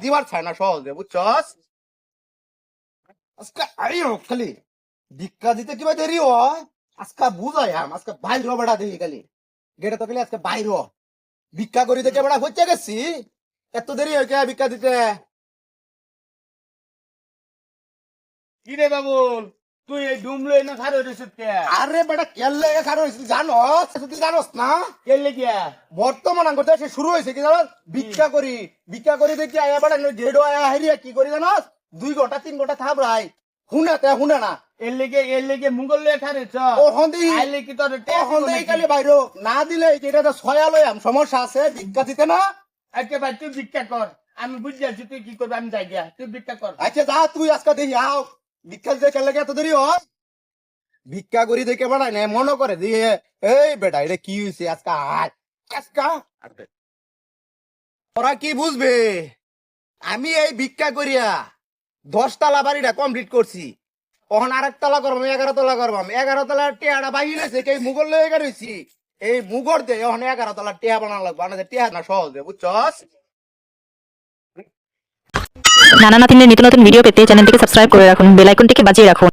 দিবার চায় না সহজে, বুঝছস? আজকে আইও খালি ভিক্ষা দিতে কিবা দেরি হয়। আজকে বুঝাই আজকে বাইর বেড়া দেখি খালি গেটে তো খালি আজকে বাইর ভিক্ষা করি দেখে বেড়া হচ্ছে গেছি। এত দেরি হয় কে ভিক্ষা দিতে? কি রে বাবুল, তুই এই ডুমলো এনে খারে হইছিস কে? আরে বেটা কেলে খারো হয়েছিল জানোস? তুই জানোস না কেলে গিয়া? বর্তমান আঙ্গতে সে শুরু হয়েছে কি জানোস? ভিক্ষা করি দেখি আয়া বেড়া গেডো আয়া হারিয়া কি করি জানোস? 2 ঘন্টা 3 ঘন্টা থাবরাই হুনে না এর লেগে মুগল লে খারে চ। ও হন্দি আইলে কি তোর ও হন্দি কালি বাইরো না দিলে এটা তো ছয়া লয়াম সমস্যা আছে ভিক্ষা দিতে না। আজকে ভাই তুই ভিক্ষা কর, আমি বুঝে আছি তুই কি করবি, আমি যাই গিয়া, তুই ভিক্ষা কর। আচ্ছা যা তুই আজকে দেখি আও ভিক্ষা দিতে কেলে এত দেরি হয়? ভিক্ষা করি দেখে বেড়াই না মনে করে দিয়ে এই বেটা এটা কি হয়েছে আজকে আয় আজকা ওরা কি বুঝবে? আমি এই ভিক্ষা করিয়া 10 তলা বাড়িটা কমপ্লিট করছি। ওখানে আরেক তলা করবাম, 11 তলা করবাম। 11 তলা টেয়াটা বাহিরেছে কে মুগল লয়ে গেছি। এই মুগর দিয়ে ওখানে 11 তলা টেয়া বানানো লাগবে, বানাতে টেয়া না সহজে, বুঝছস? নানা নাতিনের নিত্য নতুন ভিডিও পেতে চ্যানেলটিকে সাবস্ক্রাইব করে রাখুন, বেল আইকনটিকে বাজিয়ে রাখুন।